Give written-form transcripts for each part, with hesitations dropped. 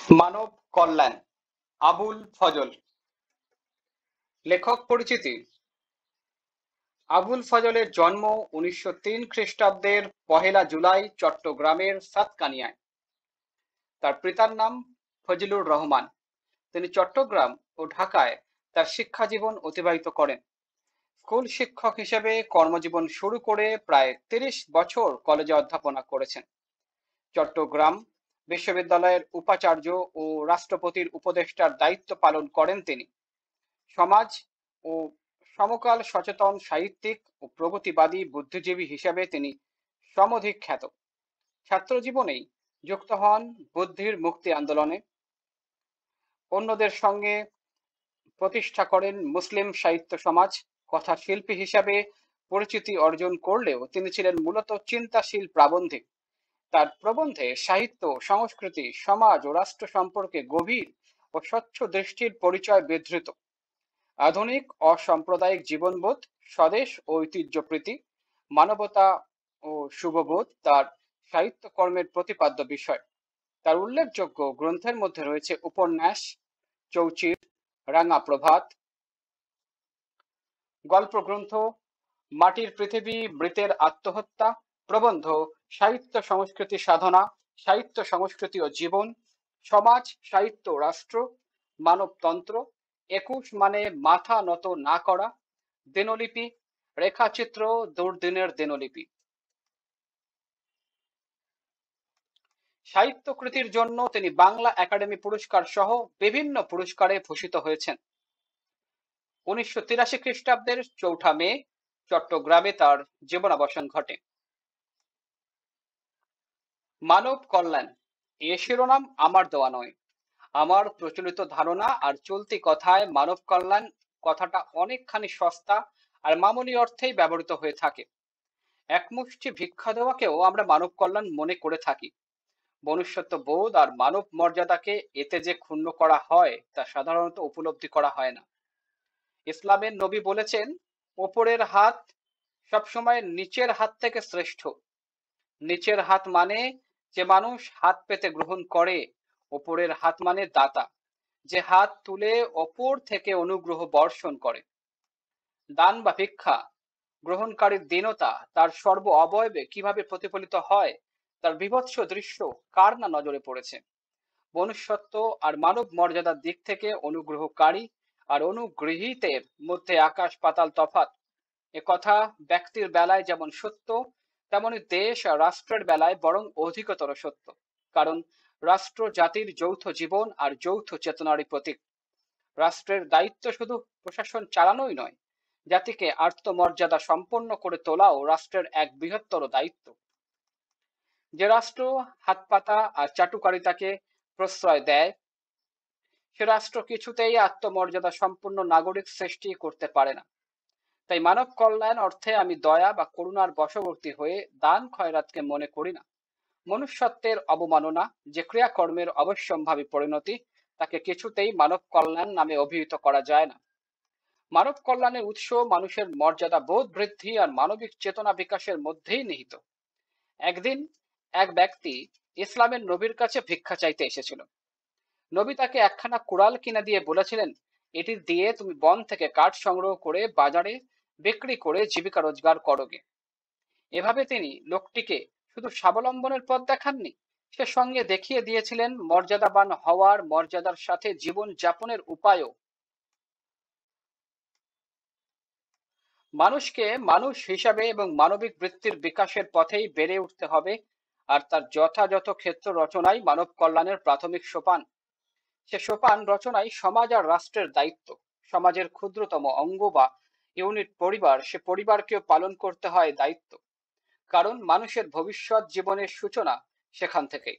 মানব কল্যাণ। আবুল ফজল। লেখক পরিচিতি। আবুল ফজলের জন্ম 1903 খ্রিস্টাব্দের 1 জুলাই চট্টগ্রামের সাতকানিয়ায়। তার পিতার নাম ফজলুর রহমান। তিনি চট্টগ্রাম ও ঢাকায় তার শিক্ষা জীবন অতিবাহিত করেন। স্কুল শিক্ষক হিসেবে কর্মজীবন শুরু করে প্রায় 30 বছর কলেজে অধ্যাপনা করেছেন। চট্টগ্রাম বিশ্ববিদ্যালয়ের উপাচার্য ও রাষ্ট্রপতির উপদেষ্টার দায়িত্ব পালন করেন তিনি। সমাজ ও সমকাল সচেতন সাহিত্যিক ও প্রগতিবাদী বুদ্ধিজীবী হিসেবে তিনি সমধিক খ্যাত। ছাত্র জীবনেই যুক্ত হন বুদ্ধির মুক্তি আন্দোলনে। অন্যদের সঙ্গে প্রতিষ্ঠা করেন মুসলিম সাহিত্য সমাজ। কথা শিল্পী হিসাবে পরিচিতি অর্জন করলেও তিনি ছিলেন মূলত চিন্তাশীল প্রাবন্ধিক। তার প্রবন্ধে সাহিত্য, সংস্কৃতি, সমাজ ও রাষ্ট্র সম্পর্কে গভীর ও স্বচ্ছ দৃষ্টির পরিচয় বিধৃত। আধুনিক অসাম্প্রদায়িক জীবনবোধ, স্বদেশ ও ঐতিহ্যপ্রীতি, মানবতা ও শুভবোধ তার সাহিত্যকর্মের প্রতিপাদ্য বিষয়। তার উল্লেখযোগ্য গ্রন্থের মধ্যে রয়েছে উপন্যাস, চৌচির, রাঙা প্রভাত, গল্পগ্রন্থ মাটির পৃথিবী, মৃতের আত্মহত্যা, প্রবন্ধ সাহিত্য সংস্কৃতি সাধনা, সাহিত্য সংস্কৃতি ও জীবন, সমাজ সাহিত্য রাষ্ট্র, মানবতন্ত্র, 21 মানে মাথা নত না করা, দিনলিপি, রেখাচিত্র, দুর্দিনের দিনলিপি। সাহিত্যকৃতির জন্য তিনি বাংলা একাডেমি পুরস্কার সহ বিভিন্ন পুরস্কারে ভূষিত হয়েছেন। 1983 খ্রিস্টাব্দের 4 মে চট্টগ্রামে তার জীবনাবসান ঘটে। মানব কল্যাণ এ শিরোনাম আমার দেওয়া নয়। আমার প্রচলিত ধারণা আর চলতি কথায় মানব কল্যাণ কথাটা অনেকখানি সস্তা আর মামুলি অর্থেই ব্যবহৃত হয়ে থাকে। একমুষ্টি ভিক্ষা দেওয়াকেও আমরা মানব কল্যাণ মনে করে থাকি। মনুষ্যত্ব বোধ আর মানব মর্যাদাকে এতে যে ক্ষুণ্ণ করা হয় তা সাধারণত উপলব্ধি করা হয় না। ইসলামের নবী বলেছেন, ওপরের হাত সবসময় নিচের হাত থেকে শ্রেষ্ঠ। নিচের হাত মানে যে মানুষ হাত পেতে গ্রহণ করে, ওপরের হাত মানে দাতা, যে হাত তুলে অপর থেকে অনুগ্রহ বর্ষণ করে। দান বা ভিক্ষা গ্রহণকারীর দীনতা তার সর্ব অবয়বে কিভাবে প্রতিফলিত হয় তার বীভৎস দৃশ্য কার না নজরে পড়েছে। মনুষ্যত্ব আর মানব মর্যাদার দিক থেকে অনুগ্রহকারী আর অনুগৃহীতের মধ্যে আকাশ পাতাল তফাৎ। একথা ব্যক্তির বেলায় যেমন সত্য, তেমনি দেশ আর রাষ্ট্রের বেলায় বরং অধিকতর সত্য। কারণ রাষ্ট্র জাতির যৌথ জীবন আর যৌথ চেতনারই প্রতীক। রাষ্ট্রের দায়িত্ব শুধু প্রশাসন চালানোই নয়, জাতিকে আত্মমর্যাদা সম্পন্ন করে তোলাও রাষ্ট্রের এক বৃহত্তর দায়িত্ব। যে রাষ্ট্র হাতপাতা আর চাটুকারিতাকে প্রশ্রয় দেয়, সে রাষ্ট্র কিছুতেই আত্মমর্যাদা সম্পন্ন নাগরিক সৃষ্টি করতে পারে না। তাই মানব কল্যাণ অর্থে আমি দয়া বা করুণার বশবর্তী হয়ে দান খয়রাতকে মনে করি না। মনুষ্যত্বের অবমাননা যে ক্রিয়াকর্মের অবশ্যম্ভাবী পরিণতি, তাকে কিছুতেই মানব কল্যাণ নামে অভিহিত করা যায় না। মানব কল্যাণের উৎস মানুষের মর্যাদা বোধ বৃদ্ধি আর মানবিক চেতনা বিকাশের মধ্যেই নিহিত। একদিন এক ব্যক্তি ইসলামের নবীর কাছে ভিক্ষা চাইতে এসেছিল। নবী তাকে একখানা কুড়াল কিনে দিয়ে বলেছিলেন, এটি দিয়ে তুমি বন থেকে কাঠ সংগ্রহ করে বাজারে বিক্রি করে জীবিকা রোজগার করোগে। এভাবে তিনি লোকটিকে শুধু স্বাবলম্বনের পথ দেখাননি, সে সঙ্গে দেখিয়ে দিয়েছিলেন মর্যাদাবান হওয়ার, মর্যাদার সাথে জীবন যাপনের উপায়ও। মানুষকে মানুষ হিসাবে এবং মানবিক বৃত্তির বিকাশের পথেই বেড়ে উঠতে হবে, আর তার যথাযথ ক্ষেত্র রচনাই মানব কল্যাণের প্রাথমিক সোপান। সে সোপান রচনাই সমাজ আর রাষ্ট্রের দায়িত্ব। সমাজের ক্ষুদ্রতম অঙ্গ বা ইউনিট পরিবার, সে পরিবারকেও পালন করতে হয় দায়িত্ব। কারণ মানুষের ভবিষ্যৎ জীবনের সূচনা সেখান থেকেই।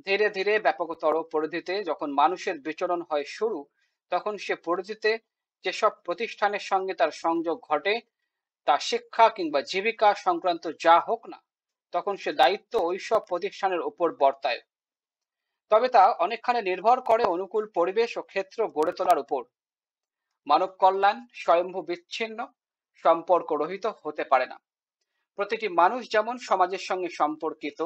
ধীরে ধীরে ব্যাপকতর পরিধিতে যখন মানুষের বিচরণ হয় শুরু, তখন সে পরিধিতে যেসব প্রতিষ্ঠানের সঙ্গে তার সংযোগ ঘটে, তা শিক্ষা কিংবা জীবিকা সংক্রান্ত যা হোক না, তখন সে দায়িত্ব ওইসব প্রতিষ্ঠানের উপর বর্তায়। তবে তা অনেকখানি নির্ভর করে অনুকূল পরিবেশ ও ক্ষেত্র গড়ে তোলার উপর। মানব কল্যাণ স্বয়ম্ভু বিচ্ছিন্ন, সম্পর্ক রহিত হতে পারে না। প্রতিটি মানুষ যেমন সমাজের সঙ্গে সম্পর্কিত,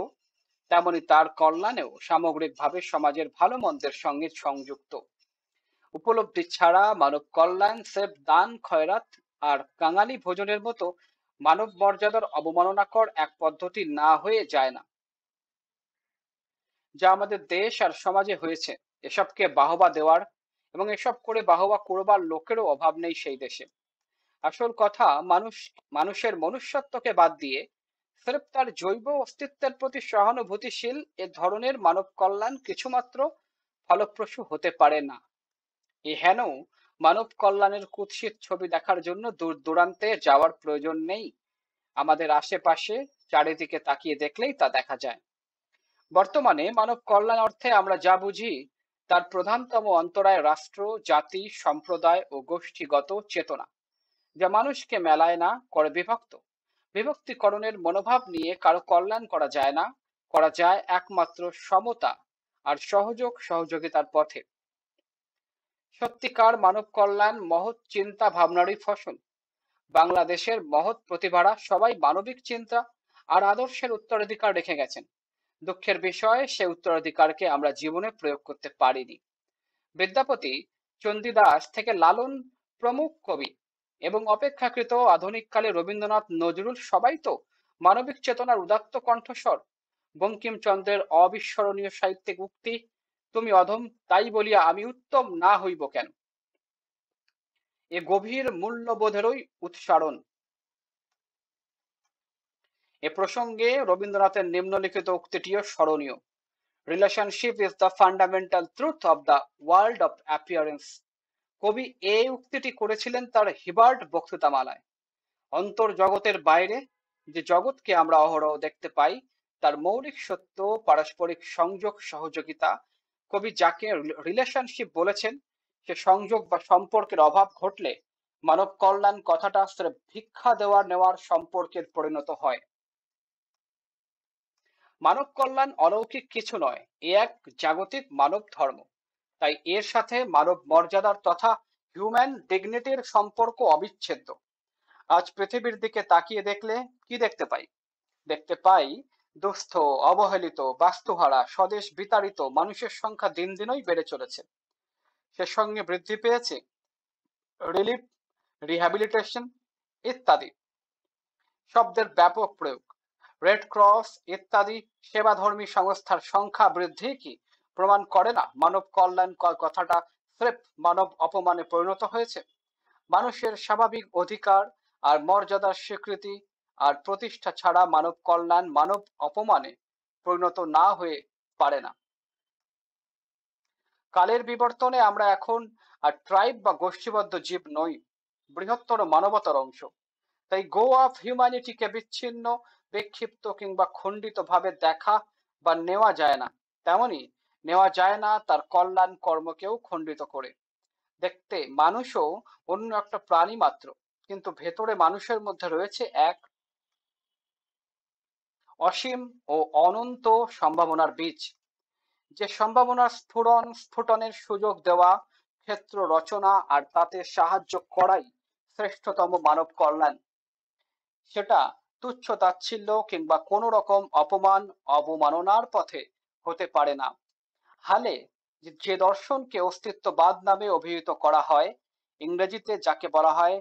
তেমনি তার কল্যাণেও সামগ্রিকভাবে সমাজের ভালো মন্দের সঙ্গে সংযুক্ত। উপলব্ধি ছাড়া মানব কল্যাণ স্রেফ দান খয়রাত আর কাঙালি ভোজনের মতো মানব মর্যাদার অবমাননাকর এক পদ্ধতি না হয়ে যায় না, যা আমাদের দেশ আর সমাজে হয়েছে। এসবকে বাহবা দেওয়ার এবং এসব করে বাহবা করবার লোকেরও অভাব নেই সেই দেশে। আসল কথা, মানুষের মনুষ্যত্বকে বাদ দিয়ে স্রেফ তার জৈব অস্তিত্বের প্রতি সহানুভূতিশীল এ ধরনের মানব কল্যাণ কিছুমাত্র ফলপ্রসূ হতে পারে না। এ হেন মানব কল্যাণের কুৎসিত ছবি দেখার জন্য দূর দূরান্তে যাওয়ার প্রয়োজন নেই। আমাদের আশেপাশে চারিদিকে তাকিয়ে দেখলেই তা দেখা যায়। বর্তমানে মানব কল্যাণ অর্থে আমরা যা বুঝি তার প্রধানতম অন্তরায় রাষ্ট্র, জাতি, সম্প্রদায় ও গোষ্ঠীগত চেতনা, যা মানুষকে মেলায় না করে বিভক্ত। বিভক্তিকরণের মনোভাব নিয়ে কারো কল্যাণ করা যায় না, করা যায় একমাত্র সমতা আর সহযোগিতার পথে। সত্যিকার মানব কল্যাণ মহৎ চিন্তা ভাবনারই ফসল। বাংলাদেশের মহৎ প্রতিভারা সবাই মানবিক চিন্তা আর আদর্শের উত্তরাধিকার রেখে গেছেন। দুঃখের বিষয়, সে উত্তরাধিকারকে আমরা জীবনে প্রয়োগ করতে পারিনি। বিদ্যাপতি, চণ্ডীদাস থেকে লালন প্রমুখ কবি এবং অপেক্ষাকৃত আধুনিককালে রবীন্দ্রনাথ, নজরুল সবাই তো মানবিক চেতনার উদাত্ত কণ্ঠস্বর। বঙ্কিমচন্দ্রের অবিস্মরণীয় সাহিত্যিক উক্তি, তুমি অধম তাই বলিয়া আমি উত্তম না হইব কেন, এ গভীর মূল্যবোধেরই উৎসারণ। এ প্রসঙ্গে রবীন্দ্রনাথের নিম্নলিখিত উক্তিটিও স্মরণীয়: relationship is the fundamental truth of the world of appearance. কবি এই উক্তিটি করেছিলেন তার হিবার্ট বক্তৃতামালায়। অন্তর্জগতের বাইরে যে জগৎকে আমরা অহরহ দেখতে পাই, তার মৌলিক সত্য পারস্পরিক সংযোগ সহযোগিতা। কবি যাকে রিলেশনশিপ বলেছেন, সে সংযোগ বা সম্পর্কের অভাব ঘটলে মানব কল্যাণ কথাটা স্রেফ ভিক্ষা দেওয়া নেওয়ার সম্পর্কের পরিণত হয়। মানব কল্যাণ অলৌকিক কিছু নয়, এ এক জাগতিক মানব ধর্ম। তাই এর সাথে মানব মর্যাদার তথা হিউম্যান ডিগনিটির সম্পর্ক অবিচ্ছেদ্য। আজ পৃথিবীর দিকে তাকিয়ে দেখলে কি দেখতে পাই? দেখতে পাই দুস্থ, অবহেলিত, বাস্তুহারা, স্বদেশ বিতাড়িত মানুষের সংখ্যা দিন দিনই বেড়ে চলেছে। সে সঙ্গে বৃদ্ধি পেয়েছে রিলিফ, রিহ্যাবিলিটেশন ইত্যাদি শব্দের ব্যাপক প্রয়োগ। রেড ক্রস ইত্যাদি সেবাধর্মী সংস্থার সংখ্যা বৃদ্ধি কি প্রমাণ করে না মানব কল্যাণ কথাটা স্রেফ মানব অপমানে পরিণত হয়েছে? মানুষের স্বাভাবিক অধিকার আর মর্যাদার স্বীকৃতি আর প্রতিষ্ঠা ছাড়া মানব কল্যাণ মানব অপমানে পরিণত না হয়ে পারে না। কালের বিবর্তনে আমরা এখন আর ট্রাইব বা গোষ্ঠীবদ্ধ জীব নই, বৃহত্তর মানবতার অংশ। তাই গো অফ হিউম্যানিটিকে বিচ্ছিন্ন, বিক্ষিপ্ত কিংবা খণ্ডিত ভাবে দেখা বা নেওয়া যায় না, তেমনি নেওয়া যায় না তার কল্যাণ কর্মকেও খণ্ডিত করে। দেখতে মানুষও অন্য একটা প্রাণী মাত্র, কিন্তু ভেতরে মানুষের মধ্যে রয়েছে এক অসীম ও অনন্ত সম্ভাবনার বীজ। যে সম্ভাবনার স্ফুটনের সুযোগ দেওয়া, ক্ষেত্র রচনা আর তাতে সাহায্য করাই শ্রেষ্ঠতম মানব কল্যাণ। সেটা তুচ্ছ তাচ্ছিল্য কিংবা কোনো রকম অপমান অবমাননার পথে হতে পারে না। হালে যে দর্শনকে অস্তিত্ববাদ নামে অভিহিত করা হয়, ইংরেজিতে যাকে বলা হয়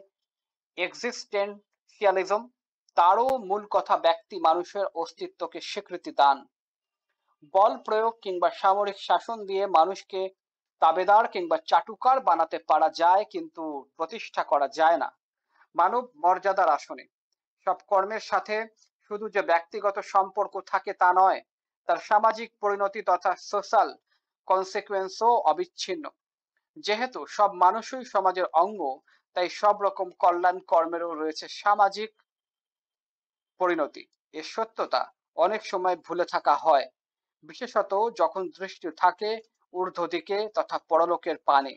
এক্সিস্টেন্সিয়ালিজম, তারও মূল কথা ব্যক্তি মানুষের অস্তিত্বকে স্বীকৃতি দান। বল প্রয়োগ কিংবা সামরিক শাসন দিয়ে মানুষকে তাবেদার কিংবা চাটুকার বানাতে পারা যায়, কিন্তু প্রতিষ্ঠা করা যায় না মানব মর্যাদার আসনে। সব কর্মের সাথে শুধু যে ব্যক্তিগত সম্পর্ক থাকে তা নয়, তার সামাজিক পরিণতি তথা সোশ্যাল কনসিকুয়েন্সও অবিচ্ছিন্ন। যেহেতু সব মানুষই সমাজের অঙ্গ, তাই সব রকম কল্যাণ কর্মেরও রয়েছে সামাজিক পরিণতি। এর সত্যতা অনেক সময় ভুলে থাকা হয়, বিশেষত যখন দৃষ্টি থাকে ঊর্ধ্ব দিকে তথা পরলোকের পানে।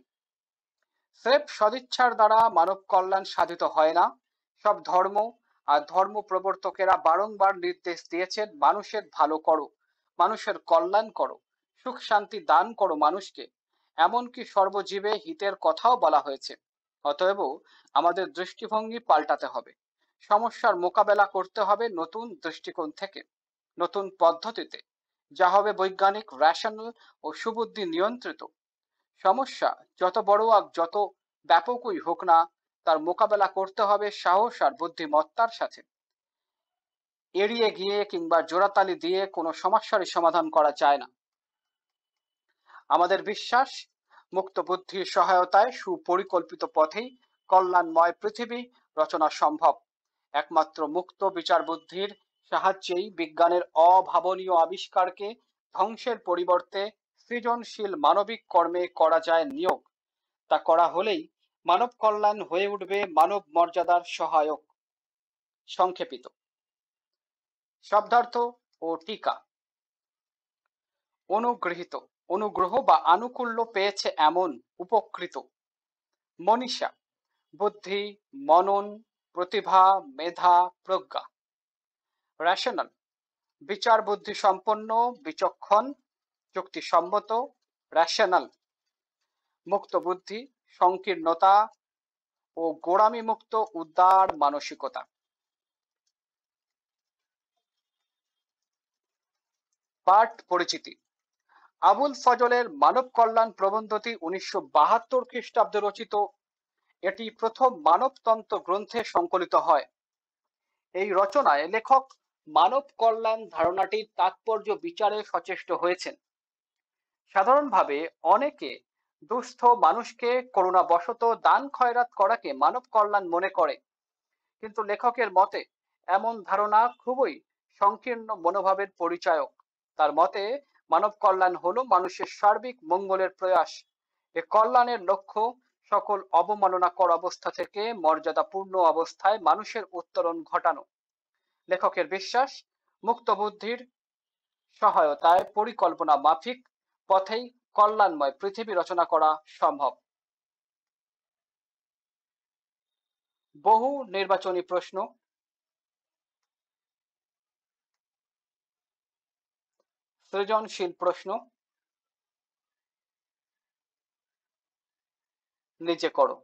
স্রেফ সদিচ্ছার দ্বারা মানব কল্যাণ সাধিত হয় না। সব ধর্ম আর ধর্ম প্রবর্তকেরা বারংবার নির্দেশ দিয়েছেন মানুষের ভালো করো, মানুষের কল্যাণ করো, সুখ শান্তি দান করো মানুষকে। এমনকি সর্বজীবে হিতের কথাও বলা হয়েছে। অতএব আমাদের দৃষ্টিভঙ্গি পাল্টাতে হবে, সমস্যার মোকাবেলা করতে হবে নতুন দৃষ্টিকোণ থেকে, নতুন পদ্ধতিতে। যা হবে বৈজ্ঞানিক, রেশনাল ও সুবুদ্ধি নিয়ন্ত্রিত। সমস্যা যত বড় আর যত ব্যাপকই হোক না, তার মোকাবেলা করতে হবে সাহস আর বুদ্ধিমত্তার সাথে। এড়িয়ে গিয়ে কিংবা জোড়াতালি দিয়ে কোনো সমস্যারই সমাধান করা যায় না। আমাদের বিশ্বাস, মুক্ত বুদ্ধির সহায়তায় সুপরিকল্পিত পথেই কল্যাণময় পৃথিবী রচনা সম্ভব। একমাত্র মুক্ত বিচার বুদ্ধির সাহায্যেই বিজ্ঞানের অভাবনীয় আবিষ্কারকে ধ্বংসের পরিবর্তে সৃজনশীল মানবিক কর্মে করা যায় নিয়োগ। তা করা হলেই মানব কল্যাণ হয়ে উঠবে মানব মর্যাদার সহায়ক। সংক্ষেপিত। শব্দার্থ ও টিকা। অনুগৃহীত, অনুগ্রহ বা আনুকূল্য পেয়েছে এমন, উপকৃত। মনীষা, বুদ্ধি, মনন, প্রতিভা, মেধা, প্রজ্ঞা। রেশনাল, বিচার বুদ্ধি সম্পন্ন, বিচক্ষণ, যুক্তিসম্মত, রেশনাল। মুক্ত বুদ্ধি, সংকীর্ণতা ও গোঁড়ামি মুক্ত উদার মানসিকতা। পাঠ পরিচিতি। আবুল ফজলের মানব কল্যাণ প্রবন্ধটি 1972 খ্রিস্টাব্দে রচিত। এটি প্রথম মানবতন্ত্র গ্রন্থে সংকলিত হয়। এই রচনায় লেখক মানব কল্যাণ ধারণাটির তাৎপর্য বিচারে সচেষ্ট হয়েছেন। সাধারণভাবে অনেকে দুস্থ মানুষকে করুণাবশত দান খয়রাত করাকে মানব কল্যাণ মনে করে, কিন্তু লেখকের মতে এমন ধারণা খুবই সংকীর্ণ মনোভাবের পরিচায়ক। তার মতে মানব কল্যাণ হলো মানুষের সার্বিক মঙ্গলের প্রয়াস। এ কল্যাণের লক্ষ্য সকল অবমাননাকর অবস্থা থেকে মর্যাদাপূর্ণ অবস্থায় মানুষের উত্তরণ ঘটানো। লেখকের বিশ্বাস, মুক্ত বুদ্ধির সহায়তায় পরিকল্পনা মাফিক পথেই কল্যাণময় পৃথিবী রচনা করা সম্ভব। বহু নির্বাচনী প্রশ্ন। সৃজনশীল প্রশ্ন। নিজে করো।